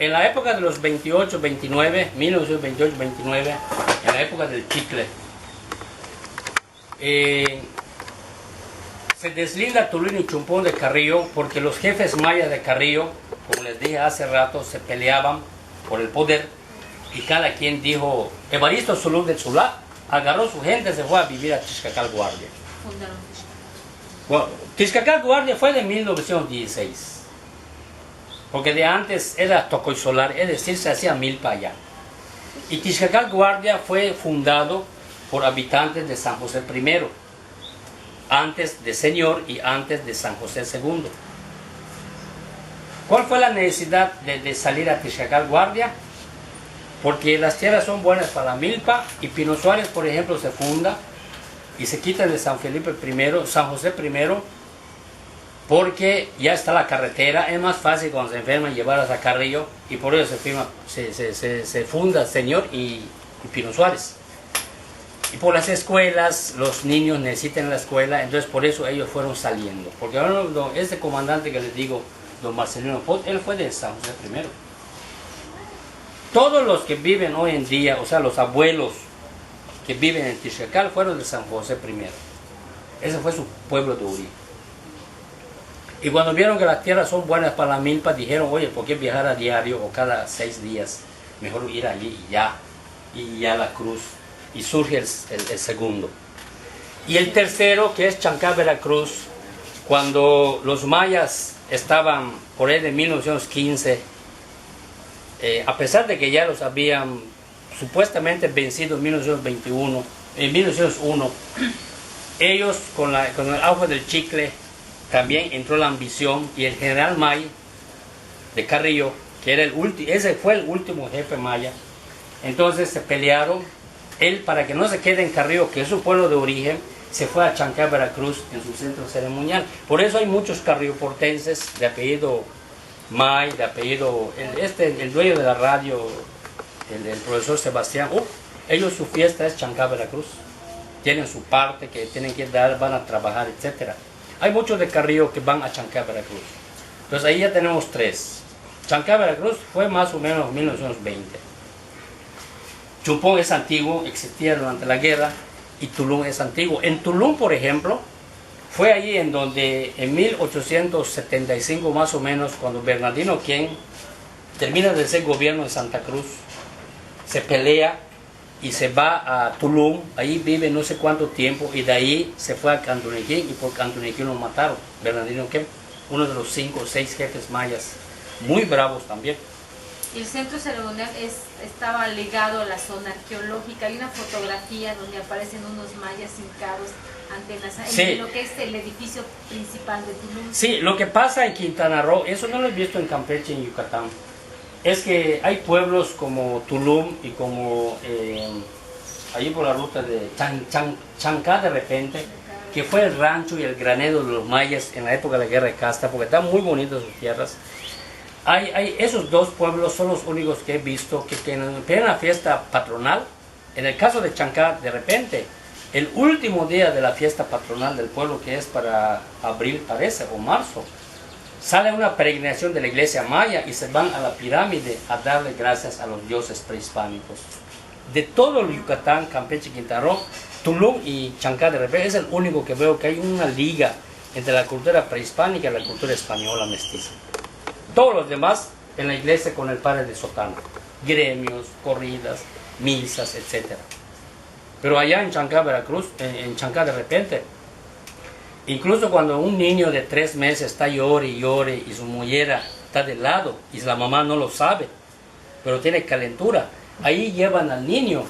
En la época de los 28, 29, 1928, 29, en la época del chicle, se deslinda Tulum y Chumpón de Carrillo porque los jefes mayas de Carrillo, como les dije hace rato, se peleaban por el poder y cada quien dijo, Evaristo Zulú del Zulá agarró su gente, se fue a vivir a Tixcacal Guardia. Bueno, Tixcacal Guardia fue de 1916, porque de antes era Tocoisolar, es decir, se hacía milpa allá. Y Tixcacal Guardia fue fundado por habitantes de San José I, antes de Señor y antes de San José II. ¿Cuál fue la necesidad de salir a Tixcacal Guardia? Porque las tierras son buenas para la milpa y Pino Suárez, por ejemplo, se funda y se quita de San Felipe I, San José I, porque ya está la carretera, es más fácil cuando se enferman llevarlas a Carrillo y por eso se funda Señor y Pino Suárez. Y por las escuelas, los niños necesitan la escuela, entonces por eso ellos fueron saliendo. Porque ahora este comandante que les digo, don Marcelino Pot, él fue de San José I. Todos los que viven hoy en día, o sea, los abuelos que viven en Tixcacal fueron de San José I. Ese fue su pueblo de origen. Y cuando vieron que las tierras son buenas para la milpa, dijeron, oye, ¿por qué viajar a diario o cada 6 días? Mejor ir allí y ya la cruz. Y surge el segundo. Y el tercero, que es Chancá, Veracruz, cuando los mayas estaban por ahí de 1915, a pesar de que ya los habían supuestamente vencido en 1921, en 1901, ellos con el auge del chicle también entró la ambición y el general May de Carrillo, que era ese fue el último jefe maya, entonces se pelearon. Él, para que no se quede en Carrillo, que es su pueblo de origen, se fue a Chancá, Veracruz, en su centro ceremonial. Por eso hay muchos carrioportenses de apellido May, de apellido... El dueño de la radio, el profesor Sebastián, ellos su fiesta es Chancá, Veracruz. Tienen su parte que tienen que dar, van a trabajar, etc. Hay muchos de Carrillo que van a Chancá, Veracruz. Entonces ahí ya tenemos 3. Chancá, Veracruz fue más o menos 1920. Chumpón es antiguo, existía durante la guerra, y Tulum es antiguo. En Tulum, por ejemplo, fue allí en donde en 1875 más o menos, cuando Bernardino Quien termina de ser gobierno de Santa Cruz, se pelea y se va a Tulum, ahí vive no sé cuánto tiempo, y de ahí se fue a Cantuniquín, y por Cantuniquín lo mataron, Bernardino Quien, uno de los 5 o 6 jefes mayas, muy bravos también. El centro ceremonial estaba ligado a la zona arqueológica. Hay una fotografía donde aparecen unos mayas hincados ante lo que es el edificio principal de Tulum. Sí, lo que pasa en Quintana Roo, eso no lo he visto en Campeche, en Yucatán, es que hay pueblos como Tulum y como allí por la ruta de Chancá de repente, que fue el rancho y el granero de los mayas en la época de la guerra de casta, porque están muy bonitas sus tierras. Esos 2 pueblos son los únicos que he visto que tienen plena fiesta patronal. En el caso de Chancá, de repente, el último día de la fiesta patronal del pueblo, que es para abril parece, o marzo, sale una peregrinación de la iglesia maya y se van a la pirámide a darle gracias a los dioses prehispánicos. De todo el Yucatán, Campeche, Quintana Roo, Tulum y Chancá de repente es el único que veo que hay una liga entre la cultura prehispánica y la cultura española mestiza. Todos los demás en la iglesia con el padre de sotana, gremios, corridas, misas, etc. Pero allá en Chancá, Veracruz, en Chancá de repente, incluso cuando un niño de 3 meses está llore y llore y su mollera está de lado y la mamá no lo sabe, pero tiene calentura, ahí llevan al niño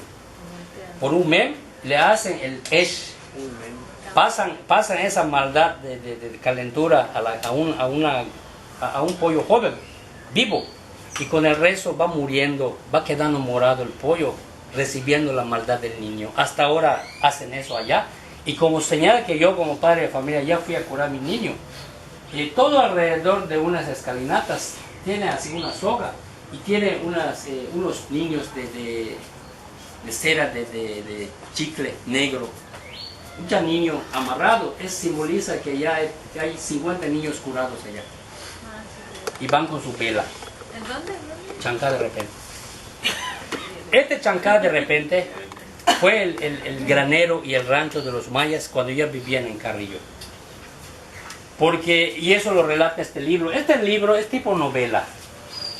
por un mem, le hacen el esh, pasan esa maldad de calentura a un pollo joven, vivo, y con el rezo va muriendo, va quedando morado el pollo, recibiendo la maldad del niño. Hasta ahora hacen eso allá, y como señal que yo como padre de familia ya fui a curar a mi niño, y todo alrededor de unas escalinatas tiene así una soga, y tiene unos niños de cera de chicle negro, un niño amarrado, simboliza que ya hay 50 niños curados allá. Y van con su vela. ¿En dónde? Chancá de repente. Este Chancá de repente fue el granero y el rancho de los mayas cuando ya vivían en Carrillo. Porque, y eso lo relata este libro. Este libro es tipo novela,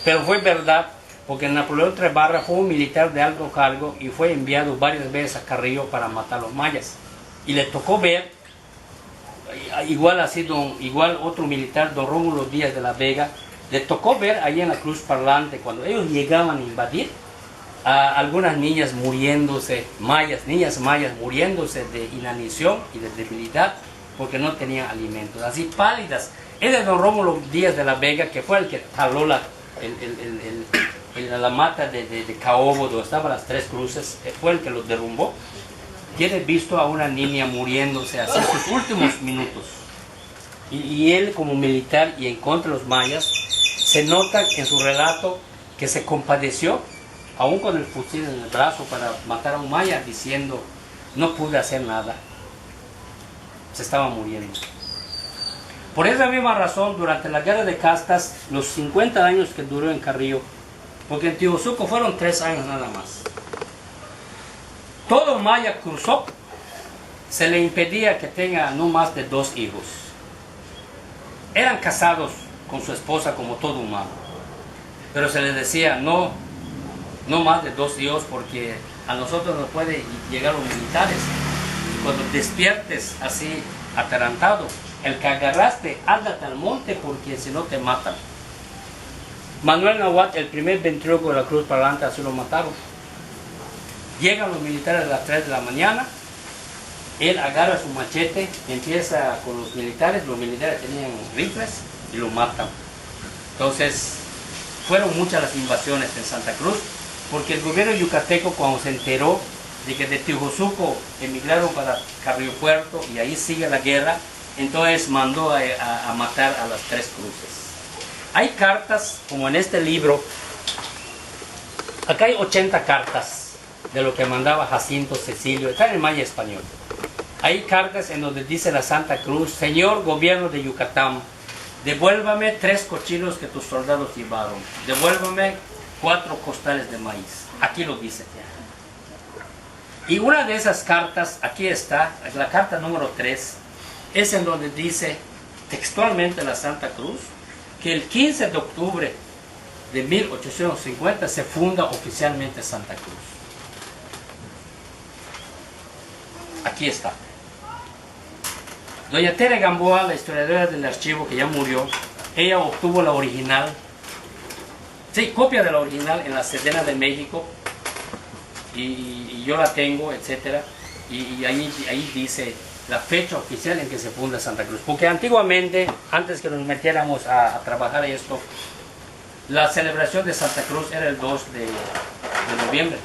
pero fue verdad, porque Napoleón Trebarra fue un militar de alto cargo y fue enviado varias veces a Carrillo para matar a los mayas. Y le tocó ver, igual otro militar, don Rómulo Díaz de la Vega, le tocó ver ahí en la Cruz Parlante, cuando ellos llegaban a invadir, a algunas niñas muriéndose, niñas mayas muriéndose de inanición y de debilidad, porque no tenían alimentos, así pálidas. Era de don Rómulo Díaz de la Vega, que fue el que taló la mata de Caobo, donde estaban las tres cruces, fue el que los derrumbó. Tiene visto a una niña muriéndose así en sus últimos minutos. Y él, como militar y en contra de los mayas, se nota en su relato que se compadeció, aún con el fusil en el brazo para matar a un maya, diciendo: no pude hacer nada, se estaba muriendo. Por esa misma razón, durante la guerra de castas, los 50 años que duró en Carrillo, porque en Tijosuco fueron 3 años nada más, todo maya cruzó, se le impedía que tenga no más de 2 hijos. Eran casados con su esposa como todo humano, pero se les decía no más de 2 hijos, porque a nosotros nos pueden llegar los militares. Y cuando despiertes así atarantado, el que agarraste, ándate al monte, porque si no te matan. Manuel Nahuatl, el primer ventríloco de la Cruz Parlante, así lo mataron. Llegan los militares a las 3 de la mañana, él agarra su machete, empieza con los militares tenían rifles y lo matan. Entonces, fueron muchas las invasiones en Santa Cruz, porque el gobierno yucateco, cuando se enteró de que de Tijosuco emigraron para Carrillo Puerto y ahí sigue la guerra, entonces mandó a matar a las 3 cruces. Hay cartas, como en este libro, acá hay 80 cartas de lo que mandaba Jacinto Cecilio, está en el maya español. Hay cartas en donde dice la Santa Cruz: señor gobierno de Yucatán, devuélvame 3 cochinos que tus soldados llevaron, devuélvame 4 costales de maíz. Aquí lo dice. Y una de esas cartas, aquí está, la carta número 3, es en donde dice textualmente la Santa Cruz que el 15 de octubre de 1850 se funda oficialmente Santa Cruz. Aquí está. Doña Tere Gamboa, la historiadora del archivo que ya murió, ella obtuvo la original, copia de la original en la Sedena de México, y yo la tengo, etcétera, y ahí dice la fecha oficial en que se funda Santa Cruz. Porque antiguamente, antes que nos metiéramos a trabajar esto, la celebración de Santa Cruz era el 2 de noviembre.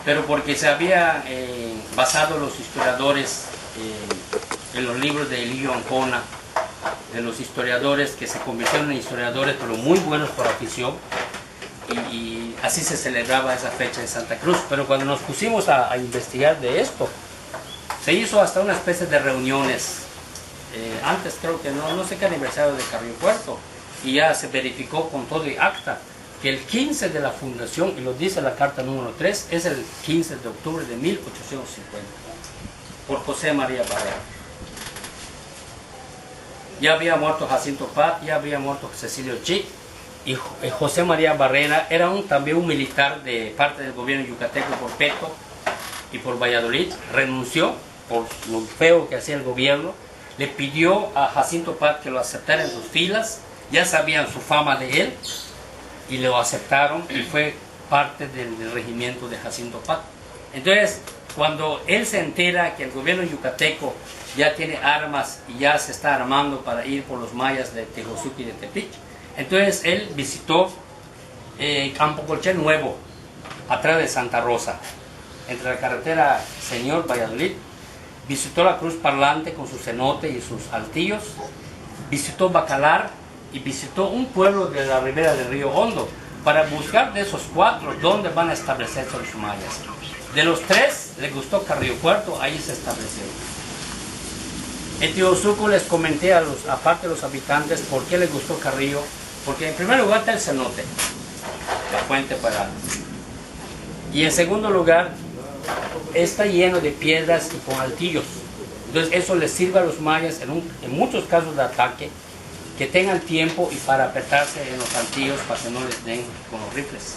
Pero porque se había basado los historiadores en los libros de Elilio Ancona, de los historiadores que se convirtieron en historiadores, pero muy buenos por afición, y así se celebraba esa fecha de Santa Cruz. Pero cuando nos pusimos a investigar de esto, se hizo hasta una especie de reuniones, antes creo que no sé qué aniversario de Carrillo Puerto, y ya se verificó con todo el acta que el 15 de la fundación, y lo dice la carta número 3, es el 15 de octubre de 1850, por José María Barrera. Ya había muerto Jacinto Pat, ya había muerto Cecilio Chic, y José María Barrera era también un militar de parte del gobierno yucateco por Peto y por Valladolid. Renunció por lo feo que hacía el gobierno, le pidió a Jacinto Pat que lo aceptara en sus filas, ya sabían su fama de él, y lo aceptaron, y fue parte del regimiento de Jacinto Pat. Entonces, cuando él se entera que el gobierno yucateco ya tiene armas y ya se está armando para ir por los mayas de Tejosuco y de Tepic, entonces él visitó Campo Colchel Nuevo, atrás de Santa Rosa, entre la carretera Señor Valladolid. Visitó la Cruz Parlante con su cenote y sus altillos, visitó Bacalar y visitó un pueblo de la ribera del río Hondo para buscar de esos 4 dónde van a establecerse los mayas. De los 3 le gustó Carrillo Puerto, ahí se estableció. En Tijosuco les comenté aparte de los habitantes por qué les gustó Carrillo, Porque en primer lugar está el cenote, la fuente para... Y en segundo lugar, está lleno de piedras y con altillos. Entonces eso les sirve a los mayas en muchos casos de ataque, que tengan tiempo y para apretarse en los altillos para que no les den con los rifles.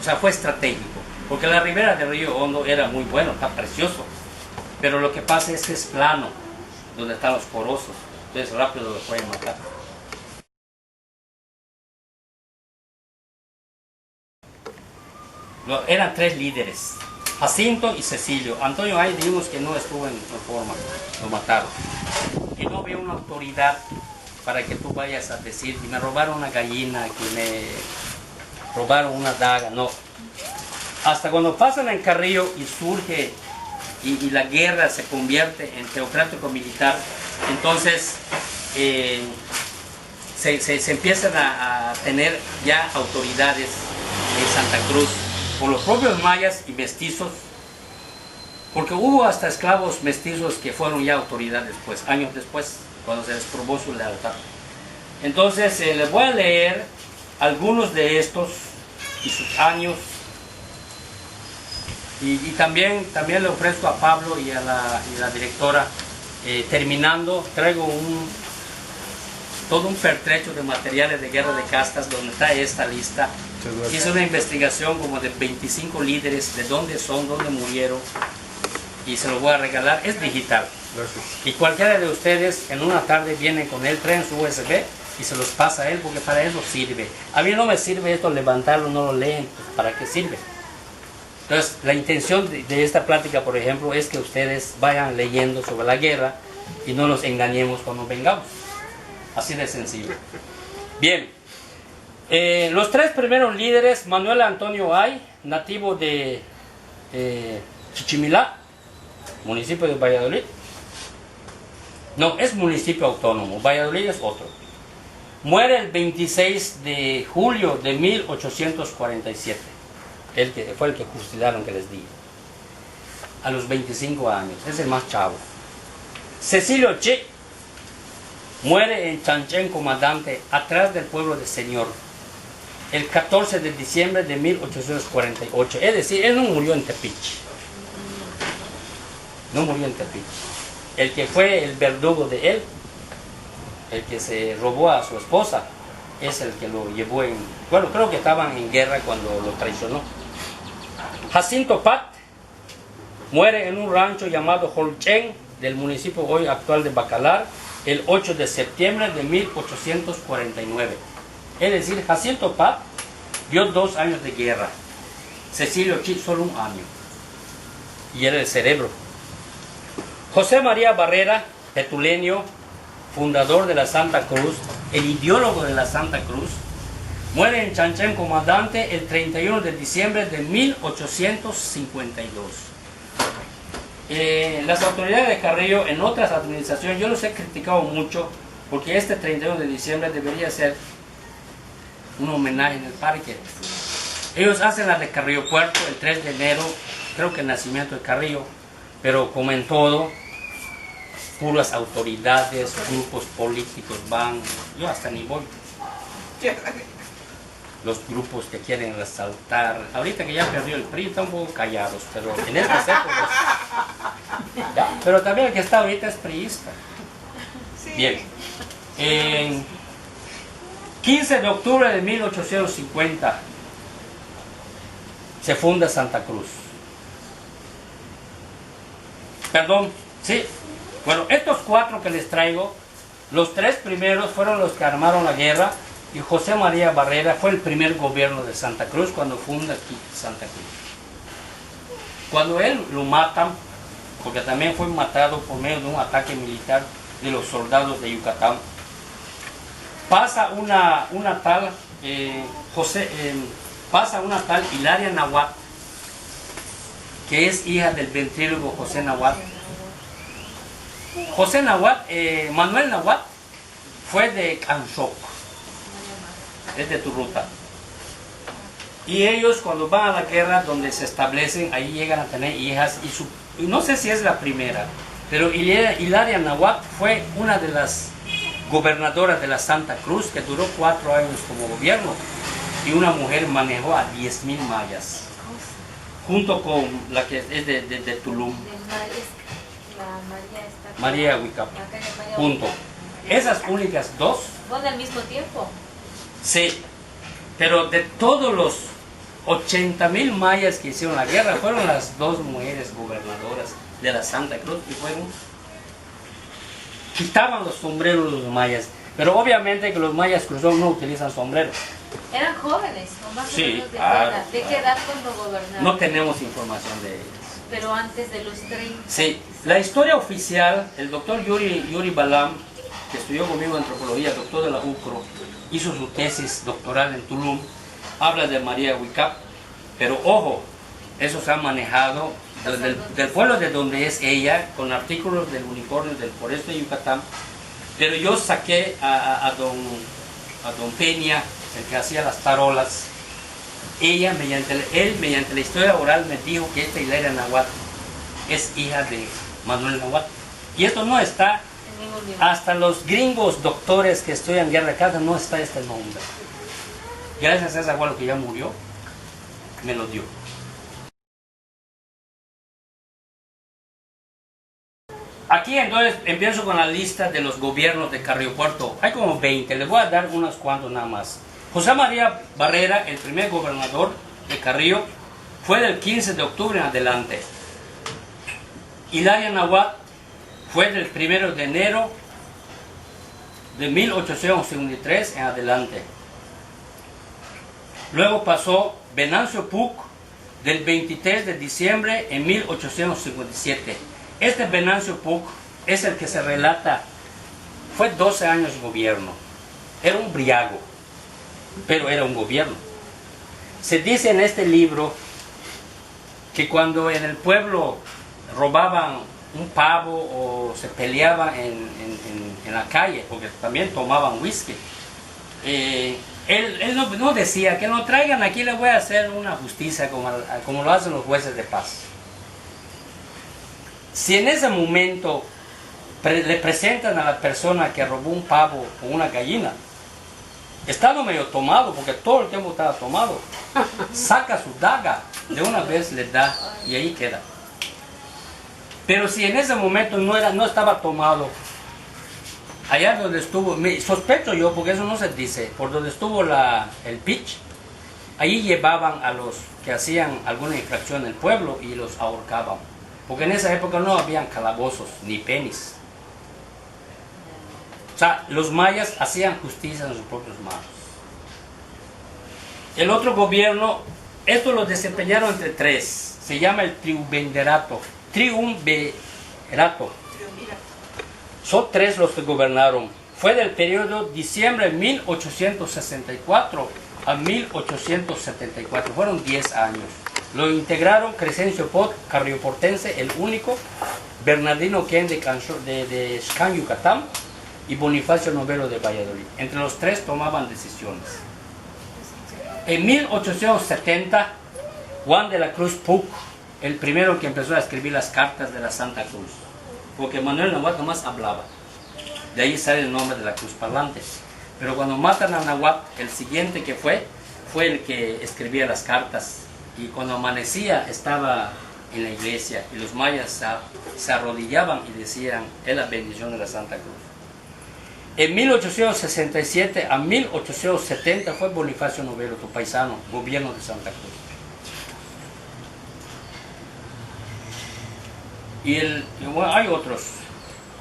O sea, fue estratégico. Porque la ribera del río Hondo era muy bueno, está precioso. Pero lo que pasa es que es plano, donde están los porosos. Entonces rápido los pueden matar. Eran tres líderes, Jacinto y Cecilio. Antonio ahí dijimos que no estuvo en forma, lo mataron. Y no había una autoridad para que tú vayas a decir que me robaron una gallina, que me robaron una daga, no. Hasta cuando pasan en Carrillo y surge y la guerra se convierte en teocrático militar, entonces se empiezan a tener ya autoridades en Santa Cruz, por los propios mayas y mestizos, porque hubo hasta esclavos mestizos que fueron ya autoridades después, años después, cuando se les probó su lealtad. Entonces les voy a leer algunos de estos y sus años, y también le ofrezco a Pablo y a la directora, terminando, traigo todo un pertrecho de materiales de guerra de castas donde está esta lista. Hice una investigación como de 25 líderes, de dónde son, dónde murieron, y se los voy a regalar. Es digital. Gracias. Y cualquiera de ustedes en una tarde vienen con él, traen su USB y se los pasa a él, porque para eso sirve. A mí no me sirve esto, levantarlo, no lo leen, pues, ¿para qué sirve? Entonces, la intención de esta plática, por ejemplo, es que ustedes vayan leyendo sobre la guerra y no nos engañemos cuando vengamos. Así de sencillo. Bien. Los tres primeros líderes: Manuel Antonio Ay, nativo de Chichimilá, municipio de Valladolid. No, es municipio autónomo, Valladolid es otro. Muere el 26 de julio de 1847. Fue el que fusilaron, que les di. A los 25 años, es el más chavo. Cecilio Chi muere en Chanchén, comandante, atrás del pueblo de Señor, el 14 de diciembre de 1848. Es decir, él no murió en Tepic. No murió en Tepic. El que fue el verdugo de él, el que se robó a su esposa, es el que lo llevó en... Bueno, creo que estaban en guerra cuando lo traicionó. Jacinto Pat muere en un rancho llamado Holchen, del municipio hoy actual de Bacalar, el 8 de septiembre de 1849. Es decir, Jacinto Pat dio 2 años de guerra. Cecilio Chi solo 1 año. Y era el cerebro. José María Barrera, petulenio, fundador de la Santa Cruz, el ideólogo de la Santa Cruz, muere en Chanchén, comandante, el 31 de diciembre de 1852. Las autoridades de Carrillo, en otras administraciones, yo los he criticado mucho, porque este 31 de diciembre debería ser un homenaje en el parque. Ellos hacen la de Carrillo Puerto el 3 de enero, creo que el nacimiento de Carrillo, pero como en todo, puras autoridades, grupos políticos van, yo hasta ni voy. Los grupos que quieren resaltar, ahorita que ya perdió el PRI, están un poco callados, pero en estas épocas, ¿ya? Pero también el que está ahorita es priista. Sí. Bien. En 15 de octubre de 1850 se funda Santa Cruz. Perdón, sí. Bueno, estos 4 que les traigo, los 3 primeros fueron los que armaron la guerra, y José María Barrera fue el primer gobierno de Santa Cruz cuando funda aquí Santa Cruz. Cuando él lo matan, porque también fue matado por medio de un ataque militar de los soldados de Yucatán, pasa una tal Hilaria Nahuatl, que es hija del ventrílogo José Nahuatl. Manuel Nahuatl fue de Cansoc, es de Turruta. Y ellos, cuando van a la guerra, donde se establecen, ahí llegan a tener hijas, y no sé si es la primera, pero Hilaria Nahuatl fue una de las gobernadora de la Santa Cruz, que duró 4 años como gobierno, y una mujer manejó a 10.000 mayas, junto con la que es de Tulum, María Huicap, junto. Esas únicas dos. Bueno, al mismo tiempo. Sí, pero de todos los 80.000 mayas que hicieron la guerra, fueron las 2 mujeres gobernadoras de la Santa Cruz y quitaban los sombreros los mayas. Pero obviamente que los mayas cruzados no utilizan sombreros. Eran jóvenes, o más o menos ¿de qué edad cuando gobernaron? No tenemos información de ellos. Pero antes de los 30. Sí, la historia oficial, el doctor Yuri Balam, que estudió conmigo antropología, doctor de la UCRO, hizo su tesis doctoral en Tulum, habla de María Huicap, pero ojo, eso se ha manejado del pueblo de donde es ella, con artículos del unicornio del Foreste de Yucatán, pero yo saqué a don Peña, el que hacía las tarolas. Él mediante la historia oral me dijo que esta Hilaria Nahuatl es hija de Manuel Nahuatl. Y esto no está, hasta los gringos doctores que estudian guerra casa no está este nombre. Gracias a ese abuelo que ya murió, me lo dio. Aquí entonces empiezo con la lista de los gobiernos de Carrillo Puerto. Hay como 20, les voy a dar unos cuantos nada más. José María Barrera, el primer gobernador de Carrillo, fue del 15 de octubre en adelante. Hilaria Nahuatl fue del 1 de enero de 1853 en adelante. Luego pasó Venancio Puc del 23 de diciembre en 1857. Este Venancio Puc es el que se relata, fue 12 años de gobierno. Era un briago, pero era un gobierno. Se dice en este libro que cuando en el pueblo robaban un pavo o se peleaban en la calle, porque también tomaban whisky, él no decía que lo traigan aquí, le voy a hacer una justicia como lo hacen los jueces de paz. Si en ese momento le presentan a la persona que robó un pavo o una gallina, estando medio tomado, porque todo el tiempo estaba tomado, saca su daga, de una vez le da y ahí queda. Pero si en ese momento no estaba tomado, allá donde estuvo, sospecho yo, porque eso no se dice, por donde estuvo el pitch, allí llevaban a los que hacían alguna infracción en el pueblo y los ahorcaban. Porque en esa época no habían calabozos ni penis. O sea, los mayas hacían justicia en sus propias manos. El otro gobierno, esto lo desempeñaron entre 3. Se llama el triunvirato. Son 3 los que gobernaron. Fue del periodo diciembre de 1864 a 1874. Fueron 10 años. Lo integraron Crescencio Pot, carrioportense, el único, Bernardino Ken de Xcán, Yucatán, y Bonifacio Novelo de Valladolid. Entre los 3 tomaban decisiones. En 1870, Juan de la Cruz Puc, el primero que empezó a escribir las cartas de la Santa Cruz, porque Manuel Nahuatl nomás hablaba. De ahí sale el nombre de la Cruz Parlante. Pero cuando matan a Nahuatl, el siguiente que fue el que escribía las cartas. Y cuando amanecía estaba en la iglesia y los mayas se arrodillaban y decían, es la bendición de la Santa Cruz. En 1867 a 1870 fue Bonifacio Novelo, tu paisano, gobierno de Santa Cruz. Y bueno, hay otros.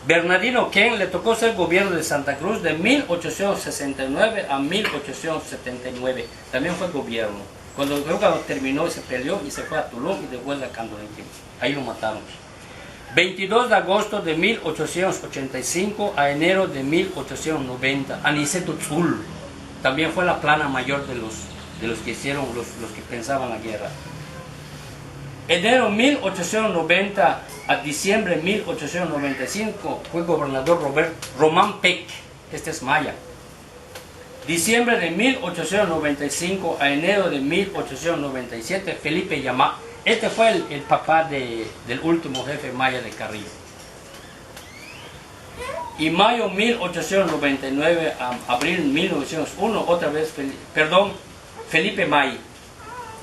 Bernardino Ken le tocó ser gobierno de Santa Cruz de 1869 a 1879. También fue gobierno. Cuando terminó, se peleó y se fue a Tulum y después a Candolenque. Ahí lo mataron. 22 de agosto de 1885 a enero de 1890. Aniceto Tzul. También fue la plana mayor de los que hicieron, los que pensaban la guerra. Enero 1890 a diciembre 1895 fue gobernador Román Peck. Este es maya. Diciembre de 1895 a enero de 1897, Felipe Yamá. Este fue el papá del último jefe maya de Carrillo. Y mayo 1899 a abril 1901, otra vez, Felipe May.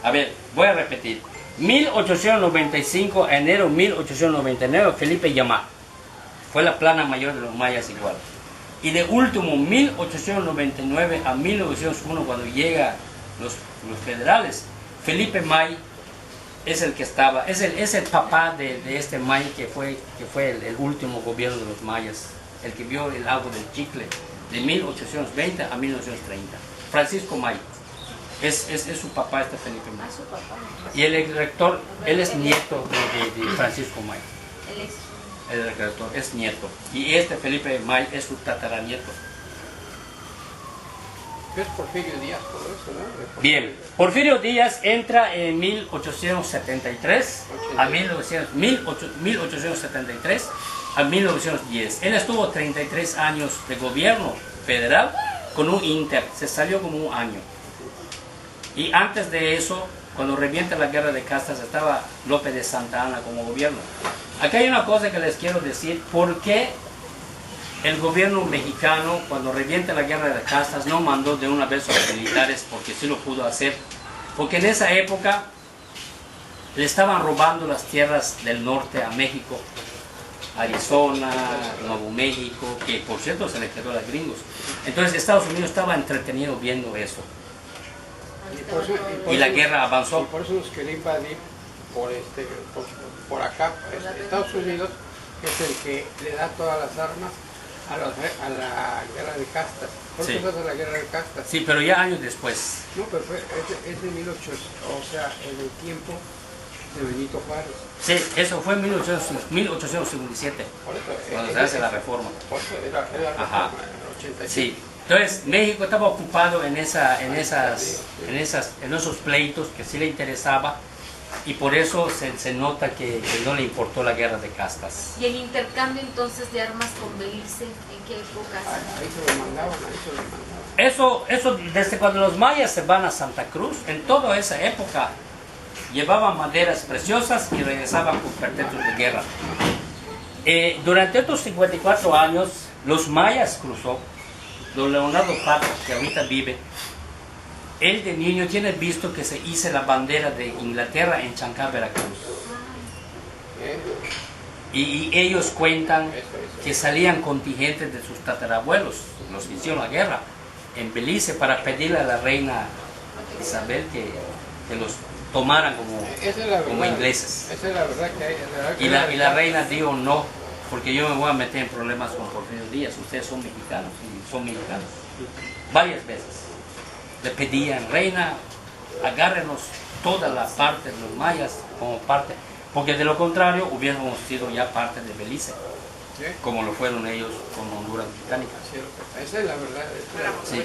A ver, voy a repetir. 1895 a enero 1899, Felipe Yamá. Fue la plana mayor de los mayas igual. Y de último, 1899 a 1901, cuando llegan los federales, Felipe May es el que estaba, es el papá de este May que fue el último gobierno de los mayas, el que vio el agua del Chicle de 1820 a 1930. Francisco May. Es su papá, este Felipe May. Y el rector, él es nieto de Francisco May. El rector es nieto. Y este Felipe May es su tataranieto. Es Porfirio Díaz, todo eso, ¿no? Bien, Porfirio Díaz entra en 1873 a 1873 a 1910. Él estuvo 33 años de gobierno federal con un inter, se salió como un año. Y antes de eso, cuando revienta la guerra de castas, estaba López de Santa Anna como gobierno. Aquí hay una cosa que les quiero decir, ¿por qué el gobierno mexicano, cuando revienta la guerra de castas, no mandó de una vez a los militares? Porque sí lo pudo hacer. Porque en esa época le estaban robando las tierras del norte a México, Arizona, Nuevo México, que por cierto se le quedó a los gringos. Entonces Estados Unidos estaba entretenido viendo eso. Y la guerra avanzó. Y por eso nos quería invadir por acá. Estados Unidos es el que le da todas las armas a la guerra de castas. ¿Por qué se hace la guerra de castas? Sí, pero ya años después. No, pero es de 1800, o sea, en el tiempo de Benito Juárez. Sí, eso fue en 1857, cuando se hace la reforma. Por eso era la reforma, en el 87. Sí. Entonces México estaba ocupado en esos pleitos que sí le interesaba, y por eso se nota que no le importó la guerra de castas. ¿Y el intercambio entonces de armas con Belice, en qué época? Ahí se lo mandaban, Eso desde cuando los mayas se van a Santa Cruz, en toda esa época llevaban maderas preciosas y regresaban con pertrechos de guerra. Durante estos 54 años, los mayas cruzó. Don Leonardo Pato, que ahorita vive, él de niño tiene visto que se hizo la bandera de Inglaterra en Chancá, Veracruz. Y ellos cuentan que salían contingentes de sus tatarabuelos, los que hicieron la guerra, en Belice, para pedirle a la reina Isabel que los tomaran como ingleses. Esa es la verdad que hay. Y la reina dijo no, porque yo me voy a meter en problemas con Porfirio Díaz, ustedes son mexicanos, y son mexicanos. Varias veces le pedían, reina, agárrenos toda la parte de los mayas como parte, porque de lo contrario hubiéramos sido ya parte de Belice, como lo fueron ellos con Honduras Británica. Esa es la verdad. Sí.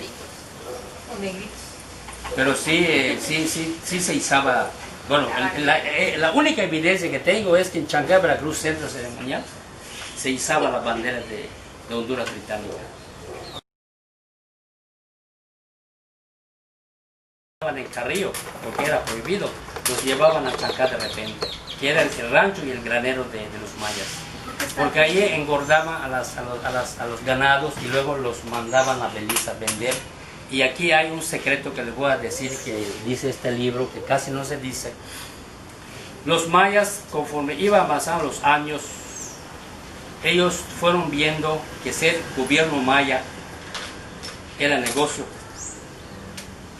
Pero sí se izaba. Bueno, la única evidencia que tengo es que en Chancá, Veracruz, centro ceremonial, se izaba la bandera de Honduras Británica. En Carrillo, porque era prohibido, los llevaban a Chancá de repente, que era el rancho y el granero de los mayas. Porque ahí engordaban a los ganados y luego los mandaban a Belice a vender. Y aquí hay un secreto que les voy a decir, que dice este libro, que casi no se dice. Los mayas, conforme iban avanzando los años, ellos fueron viendo que ser gobierno maya era negocio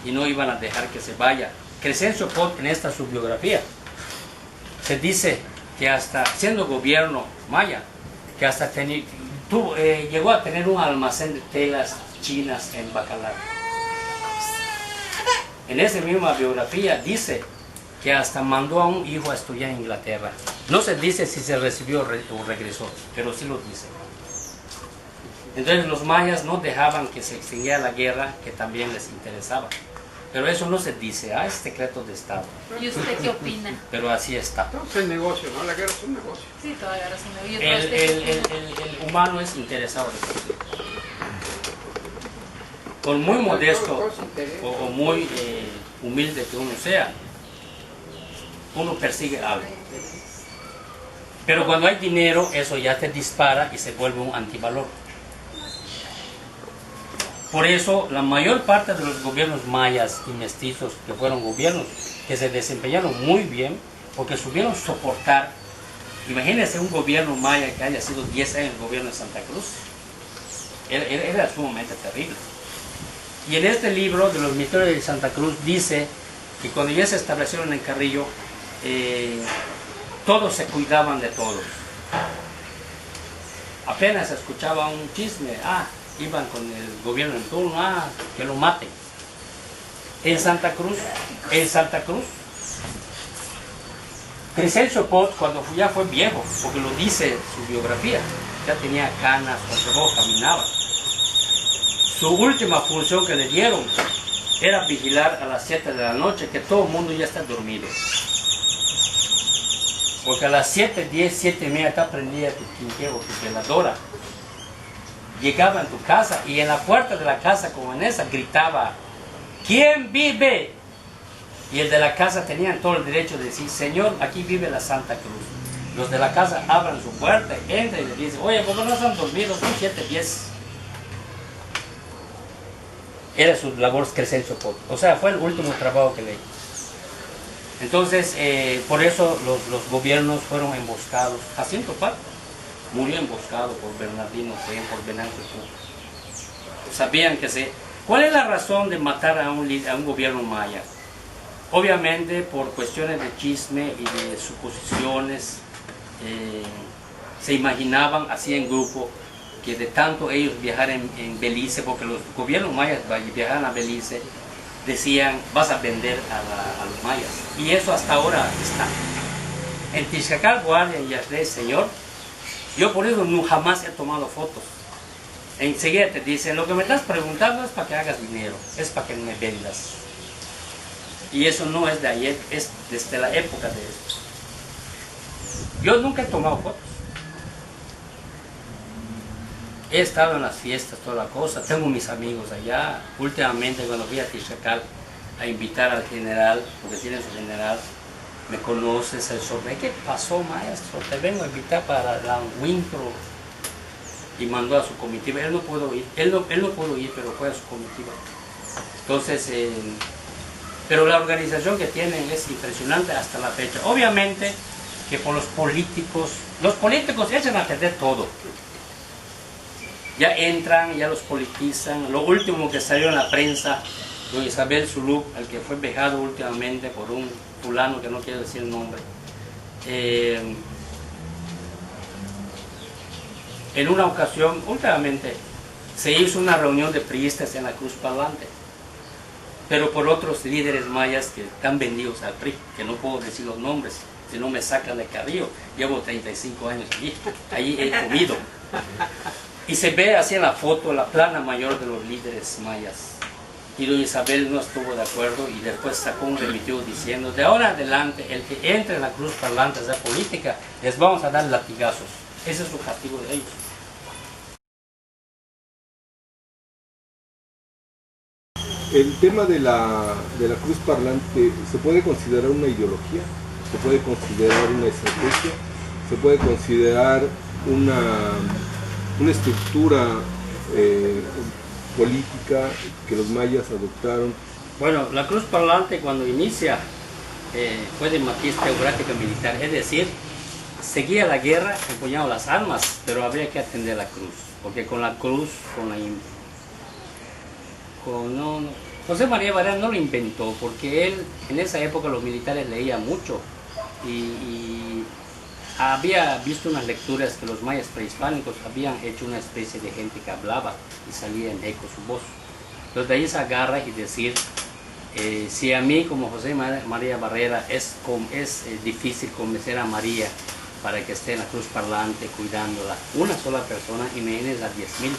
y no iban a dejar que se vaya. Crescencio Pot, en esta su biografía, se dice que hasta siendo gobierno maya, que hasta llegó a tener un almacén de telas chinas en Bacalar. En esa misma biografía dice que hasta mandó a un hijo a estudiar en Inglaterra. No se dice si se recibió o regresó, pero sí lo dice. Entonces los mayas no dejaban que se extinguiera la guerra, que también les interesaba. Pero eso no se dice, es secreto de Estado. ¿Y usted qué opina? Pero así está. No, es el negocio, ¿no? La guerra es un negocio. Sí, toda guerra es un negocio. El humano es interesado de eso. Por muy modesto o muy humilde que uno sea, uno persigue algo. Pero cuando hay dinero, eso ya te dispara y se vuelve un antivalor. Por eso la mayor parte de los gobiernos mayas y mestizos, que fueron gobiernos que se desempeñaron muy bien, porque supieron soportar. Imagínense un gobierno maya que haya sido 10 años el gobierno de Santa Cruz. Era sumamente terrible. Y en este libro de los misterios de Santa Cruz dice que cuando ya se establecieron en Carrillo, todos se cuidaban de todos. Apenas se escuchaba un chisme, iban con el gobierno en turno, que lo maten. En Santa Cruz, Crescencio Pot, cuando ya fue viejo, porque lo dice su biografía, ya tenía canas, cuando caminaba. Su última función que le dieron era vigilar a las 7 de la noche, que todo el mundo ya está dormido. Porque a las 7:10, 7:30 está prendida tu quinquero, tu veladora. Llegaba en tu casa y en la puerta de la casa, como en esa, gritaba: ¿quién vive? Y el de la casa tenían todo el derecho de decir: Señor, aquí vive la Santa Cruz. Los de la casa abren su puerta, entran y le dicen: oye, ¿por qué no están dormidos? Son 7:10. Era su labor Crescencio Pot. O sea, fue el último trabajo que leí. Entonces, por eso los gobiernos fueron emboscados. Jacinto Pat murió emboscado por Bernardino Ten, por Venancio Pú. Sabían que ¿Cuál es la razón de matar a un gobierno maya? Obviamente por cuestiones de chisme y de suposiciones. Se imaginaban así en grupo que de tanto ellos viajar en Belice, porque los gobiernos mayas viajaban a Belice, decían: vas a vender a los mayas. Y eso hasta ahora está. En Tixcacal, Guardia y Yaxley, señor, yo por eso no jamás he tomado fotos. Enseguida te dicen: lo que me estás preguntando es para que hagas dinero, es para que me vendas. Y eso no es de ayer, es desde la época de esto. Yo nunca he tomado fotos. He estado en las fiestas, toda la cosa, tengo mis amigos allá. Últimamente cuando fui a Tixcacal a invitar al general, porque tiene su general, me conoces, el sobre, ¿qué pasó, maestro? Te vengo a invitar para la Wintro. Y mandó a su comitiva. Él no pudo ir, pero fue a su comitiva. Entonces, pero la organización que tienen es impresionante hasta la fecha. Obviamente que por los políticos echan a perder todo. Ya entran, ya los politizan. Lo último que salió en la prensa, don Isabel Zulú, el que fue vejado últimamente por un fulano que no quiero decir el nombre, en una ocasión, últimamente, se hizo una reunión de priistas en la Cruz Parlante, pero por otros líderes mayas que están vendidos al PRI, que no puedo decir los nombres, si no me sacan de Carrillo. Llevo 35 años allí he comido. Y se ve así en la foto la plana mayor de los líderes mayas. Y doña Isabel no estuvo de acuerdo y después sacó un remitido diciendo: de ahora adelante, el que entre en la Cruz Parlante de política, les vamos a dar latigazos. Ese es su castigo de ellos. El tema de la Cruz Parlante, ¿se puede considerar una ideología? ¿Se puede considerar una estrategia? ¿Se puede considerar una estructura política que los mayas adoptaron? Bueno, la Cruz Parlante cuando inicia fue de matiz teocrática militar, es decir, seguía la guerra, empuñaba las armas, pero habría que atender la cruz, porque con la cruz, José María Varela no lo inventó, porque él en esa época los militares leían mucho y había visto unas lecturas que los mayas prehispánicos habían hecho una especie de gente que hablaba y salía en eco su voz. Entonces de ahí se agarra y decir, si a mí como José María Barrera es difícil convencer a María para que esté en la Cruz Parlante cuidándola, una sola persona, imagínense a 10,000.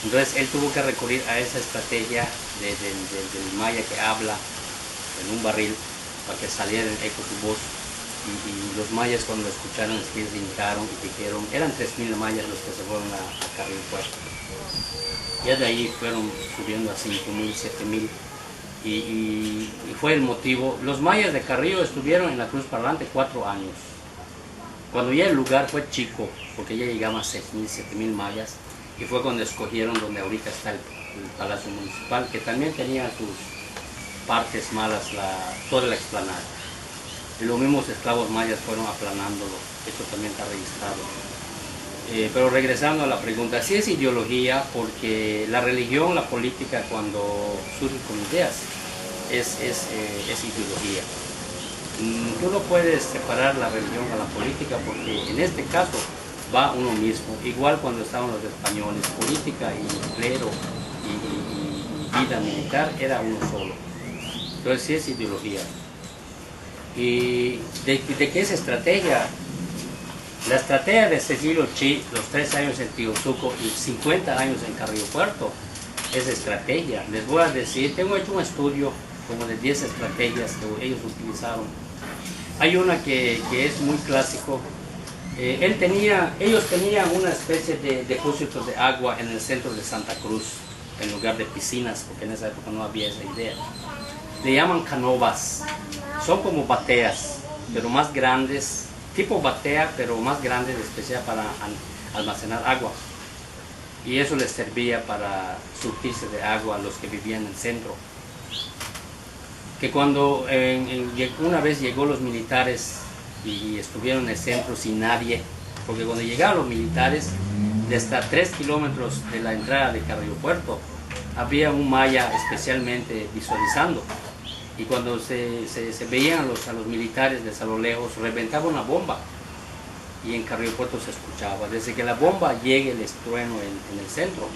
Entonces él tuvo que recurrir a esa estrategia del maya que habla en un barril para que saliera en eco su voz. Y los mayas cuando lo escucharon se hincaron y dijeron, eran 3,000 mayas los que se fueron a Carrillo Puerto. Ya de ahí fueron subiendo a 5,000, 7,000 y fue el motivo. Los mayas de Carrillo estuvieron en la Cruz Parlante 4 años. Cuando ya el lugar fue chico, porque ya llegaban a 6,000, 7,000 mayas, y fue cuando escogieron donde ahorita está el Palacio Municipal, que también tenía sus partes malas, toda la explanada. Y los mismos esclavos mayas fueron aplanándolo, esto también está registrado. Pero regresando a la pregunta, sí es ideología, porque la religión, la política, cuando surgen con ideas, es ideología. Tú no puedes separar la religión a la política, porque en este caso va uno mismo, igual cuando estaban los españoles, política y clero y vida militar era uno solo. Entonces sí es ideología. ¿Y de qué es estrategia? La estrategia de Cecilio Chi, los 3 años en Tiozuco y 50 años en Carrillo Puerto, es estrategia. Les voy a decir, tengo hecho un estudio como de 10 estrategias que ellos utilizaron. Hay una que es muy clásico. Ellos tenían una especie de depósitos de agua en el centro de Santa Cruz, en lugar de piscinas, porque en esa época no había esa idea. Le llaman canovas, son como bateas, pero más grandes, tipo batea, pero más grandes, especial para almacenar agua. Y eso les servía para surtirse de agua a los que vivían en el centro. Que cuando una vez llegó los militares y estuvieron en el centro sin nadie, porque cuando llegaron los militares, desde 3 kilómetros de la entrada de Carrillo Puerto, había un maya especialmente visualizando. Y cuando se veían a los militares desde a lo lejos, reventaba una bomba. Y en Carrillo Puerto se escuchaba. Desde que la bomba llegue el estruendo en el centro,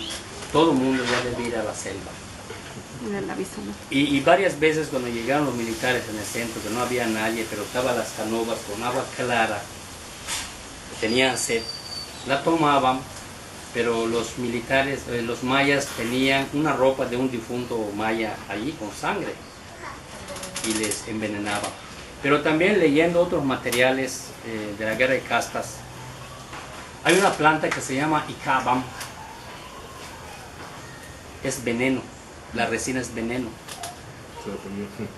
todo el mundo ya debe ir a la selva. Y varias veces cuando llegaron los militares en el centro, que no había nadie, pero estaban las canovas con agua clara, tenían sed, la tomaban, pero los militares, los mayas tenían una ropa de un difunto maya allí con sangre y les envenenaban. Pero también leyendo otros materiales de la guerra de castas, hay una planta que se llama icabam, es veneno. La resina es veneno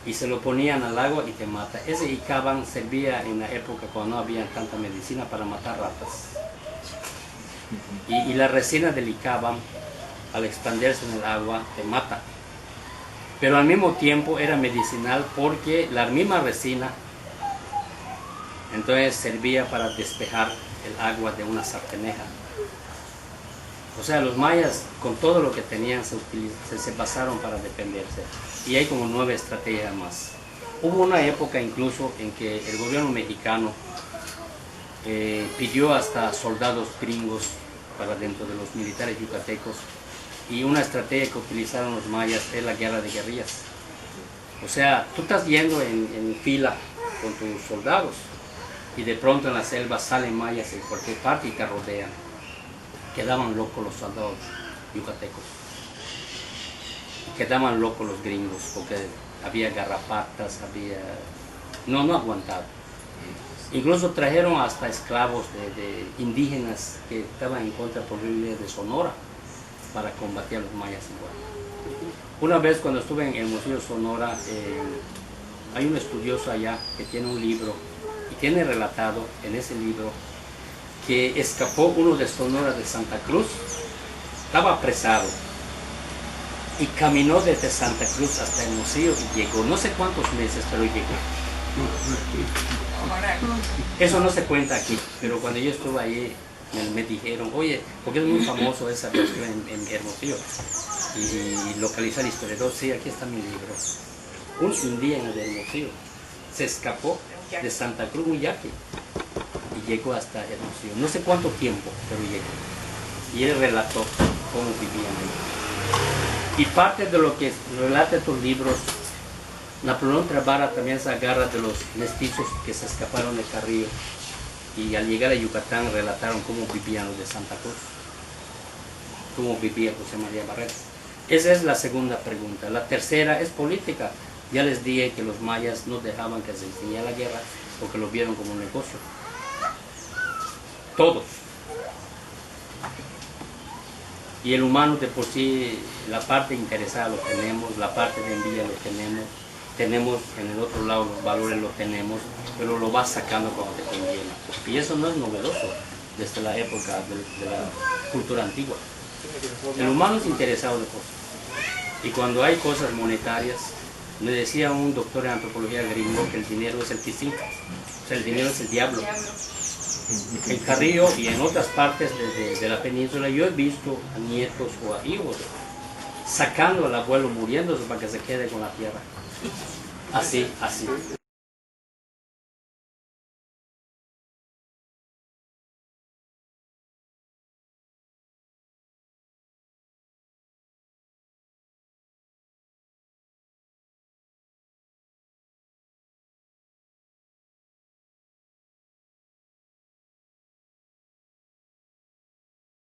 y se lo ponían al agua y te mata. Ese icabam servía en la época cuando no había tanta medicina para matar ratas. Y la resina del icabam, al expandirse en el agua, te mata. Pero al mismo tiempo era medicinal porque la misma resina entonces servía para despejar el agua de una sarteneja. O sea, los mayas con todo lo que tenían se basaron para defenderse. Y hay como 9 estrategias más. Hubo una época incluso en que el gobierno mexicano pidió hasta soldados gringos para dentro de los militares yucatecos. Y una estrategia que utilizaron los mayas es la guerra de guerrillas. O sea, tú estás yendo en fila con tus soldados y de pronto en la selva salen mayas en cualquier parte y te rodean. Quedaban locos los soldados yucatecos, quedaban locos los gringos porque había garrapatas, no aguantaban. Incluso trajeron hasta esclavos de indígenas que estaban en contra por de Sonora para combatir a los mayas igual. Una vez cuando estuve en el Museo Sonora, hay un estudioso allá que tiene un libro y tiene relatado en ese libro que escapó uno de Sonora de Santa Cruz, estaba apresado y caminó desde Santa Cruz hasta el museo y llegó, no sé cuántos meses, pero llegó. Eso no se cuenta aquí, pero cuando yo estuve ahí me dijeron, oye, porque es muy famoso esa versión en Hermosillo, y localizar el historiador, sí, aquí está mi libro. Un indígena de Hermosillo se escapó de Santa Cruz, un yaqui, y llegó hasta Hermosillo. No sé cuánto tiempo, pero llegó. Y él relató cómo vivían ahí. Y parte de lo que relata estos libros, Napoleón Trabara también se agarra de los mestizos que se escaparon de Carrillo. Y al llegar a Yucatán relataron cómo vivían los de Santa Cruz, cómo vivía José María Barret. Esa es la segunda pregunta. La tercera es política. Ya les dije que los mayas no dejaban que se enseñara la guerra porque lo vieron como un negocio. Todos. Y el humano de por sí, la parte interesada lo tenemos, la parte de envidia lo tenemos en el otro lado los valores lo tenemos, pero lo vas sacando cuando te conviene. Y eso no es novedoso desde la época de la cultura antigua. El humano es interesado de cosas. Y cuando hay cosas monetarias, me decía un doctor en antropología gringo que el dinero es el tifín, o sea, el dinero es el diablo. En Carrillo y en otras partes de la península yo he visto a nietos o a hijos sacando al abuelo, muriéndose para que se quede con la tierra. Así, así.